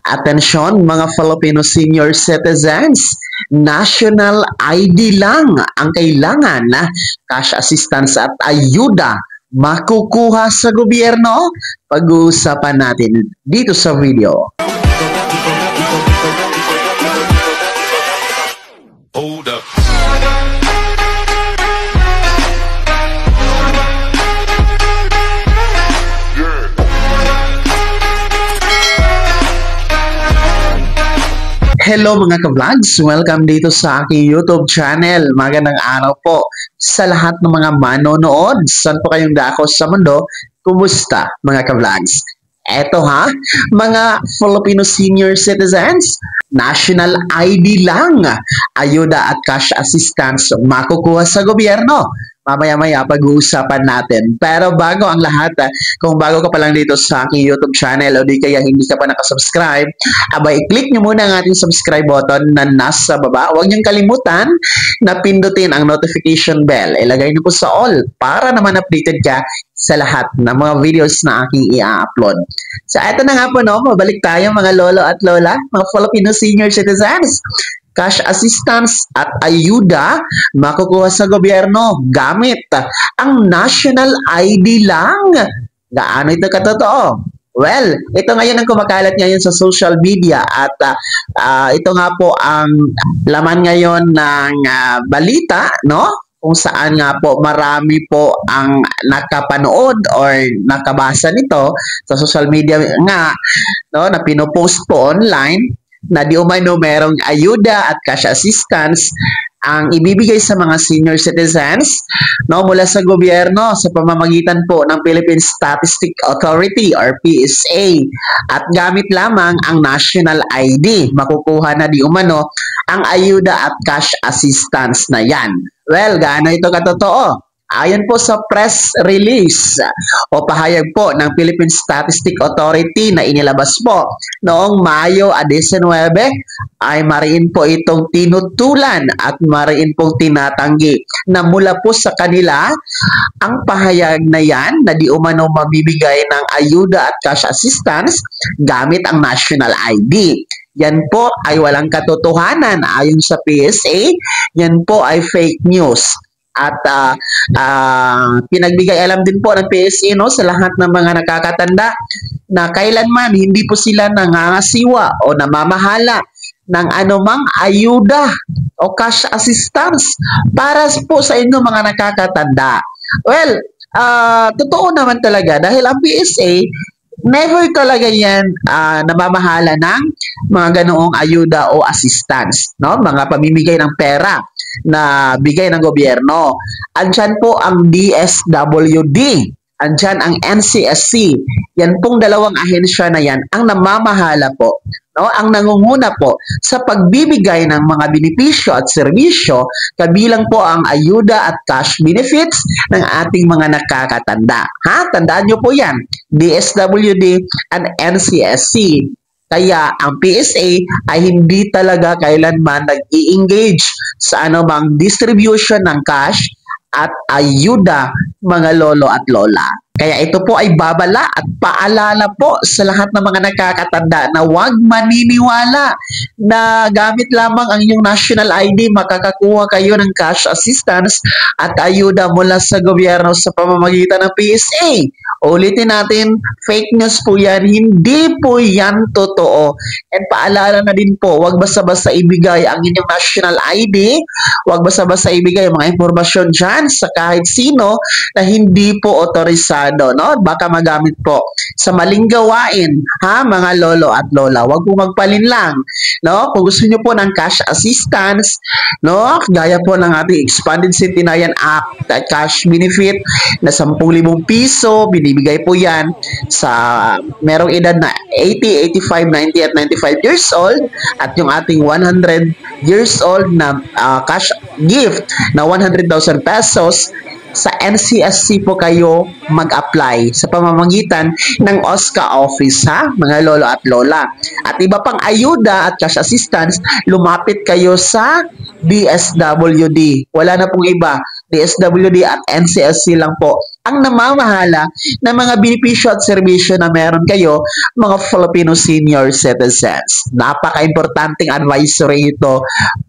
Atensyon mga Filipino senior citizens, national ID lang ang kailangan na cash assistance at ayuda makukuha sa gobyerno. Pag-uusapan natin dito sa video. Hold up. Hello mga ka-vlogs! Welcome dito sa aking YouTube channel. Magandang araw po sa lahat ng mga manonood. Saan po kayong dako sa mundo? Kumusta mga ka-vlogs? Eto mga Filipino senior citizens, national ID lang, ayuda at cash assistance makukuha sa gobyerno. Mamaya-maya pag-uusapan natin. Pero bago ang lahat, kung bago ka pa lang dito sa aking YouTube channel o di kaya hindi ka pa nakasubscribe, abay, i-click nyo muna ang ating subscribe button na nasa baba. Huwag niyong kalimutan na pindutin ang notification bell. Ilagay nyo po sa all para naman updated ka sa lahat ng mga videos na aking i-upload. So, eto na nga po, mabalik tayo mga lolo at lola, mga Filipino senior citizens. Cash assistance at ayuda makukuha sa gobyerno gamit ang national ID lang. Gaano ito katotoo? Well, ito ngayon ang kumakalat ngayon sa social media at ito nga po ang laman ngayon ng balita, kung saan nga po marami po ang nakapanood or nakabasa nito sa social media nga, na pinopost po online na di umano merong ayuda at cash assistance ang ibibigay sa mga senior citizens mula sa gobyerno sa pamamagitan po ng Philippine Statistics Authority or PSA at gamit lamang ang national ID. Makukuha na di umano ang ayuda at cash assistance na yan. Well, gaano ito katotoo? Ayon po sa press release o pahayag po ng Philippine Statistics Authority na inilabas po noong Mayo 19 ay mariin po itong tinutulan at mariin pong tinatanggi na mula po sa kanila ang pahayag na yan na di umano mabibigay ng ayuda at cash assistance gamit ang national ID. Yan po ay walang katotohanan ayon sa PSA, yan po ay fake news. At pinagbigay alam din po ng PSA sa lahat ng mga nakakatanda na kailanman hindi po sila nangangasiwa o namamahala ng anumang ayuda o cash assistance para po sa inyo mga nakakatanda. Well, totoo naman talaga dahil ang PSA never talaga yan namamahala ng mga ganoong ayuda o assistance, mga pamimigay ng pera na bigay ng gobyerno. Andyan po ang DSWD, andyan ang NCSC. Yan pong dalawang ahensya na yan ang namamahala po, ang nangunguna po sa pagbibigay ng mga benepisyo at serbisyo, kabilang po ang ayuda at cash benefits ng ating mga nakakatanda. Tandaan nyo po yan, DSWD and NCSC. Kaya ang PSA ay hindi talaga kailanman nag-i-engage sa anumang distribution ng cash at ayuda mga lolo at lola. Kaya ito po ay babala at paalala po sa lahat ng mga nakakatanda na huwag maniniwala na gamit lamang ang inyong national ID makakakuha kayo ng cash assistance at ayuda mula sa gobyerno sa pamamagitan ng PSA. Ulitin natin, fake news po yan, hindi po yan totoo. And paalala na din po, huwag basta-basta ibigay ang inyong national ID, huwag basta-basta ibigay ang mga impormasyon dyan sa kahit sino na hindi po otorisado, baka magamit po sa maling gawain, mga lolo at lola. Huwag po magpalinlang, kung gusto niyo po ng cash assistance, gaya po ng ating Expanded Centenarian Act, cash benefit na 10,000 piso, binibigay po yan sa merong edad na 80, 85, 90 at 95 years old at yung ating 100 years old na cash gift na 100,000 pesos. Sa NCSC po kayo mag-apply sa pamamagitan ng OSCA office, mga lolo at lola. At iba pang ayuda at cash assistance, lumapit kayo sa DSWD. Wala na pong iba DSWD at NCSC lang po ang namamahala ng mga benepisyo at serbisyo na meron kayo, mga Filipino senior citizens. Napaka-importanting advisory ito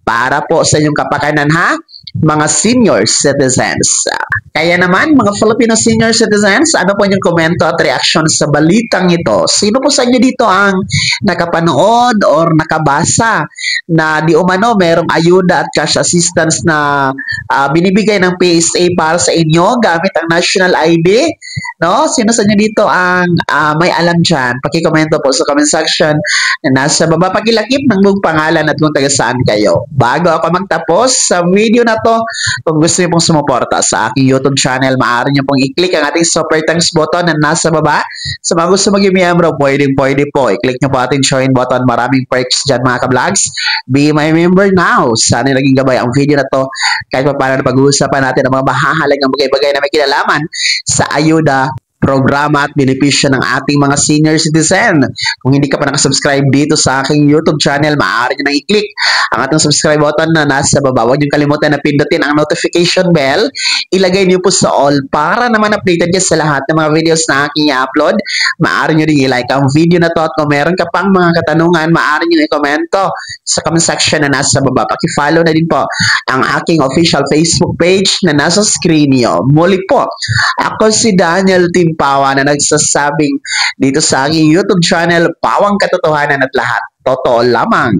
para po sa inyong kapakanan, ha? Mga senior citizens. Kaya naman, mga Filipino senior citizens, ano po inyong komento at reaction sa balitang ito? Sino po sa inyo dito ang nakapanood or nakabasa na di umano merong ayuda at cash assistance na binibigay ng PSA para sa inyo gamit ang national ID? No? Sino sa inyo dito ang may alam dyan? Pakikomento po sa comment section na nasa baba. Pakilakip ng buong pangalan at kung taga saan kayo. Bago ako magtapos sa video na to, kung gusto niyo pong sumuporta sa aking YouTube channel, maaari niyo pong i-click ang ating super thanks button na nasa baba. Sa mga gusto maging miyembro, pwede po. I-click niyo po ating join button. Maraming perks dyan mga ka-vlogs. Be my member now. Sana naging gabay ang video na to kahit pa paano pag-uusapan natin ang mga mahahalagang bagay-bagay na may kinalaman sa ayuda, programa at benepisyo ng ating mga senior citizen. Kung hindi ka pa nakasubscribe dito sa aking YouTube channel, maaari nyo nang i-click ang ating subscribe button na nasa baba. Huwag nyo kalimutan na pindutin ang notification bell. Ilagay nyo po sa all para naman updated kayo sa lahat ng mga videos na aking i-upload. Maaari nyo rin i-like ang video na to at kung meron ka pang mga katanungan, maaari nyo i-komento sa comment section na nasa baba. Paki-follow na din po ang aking official Facebook page na nasa screen nyo. Muli po, ako si Daniel Timpawa na nagsasabing dito sa aking YouTube channel, Pawang Katotohanan at lahat totoo lamang.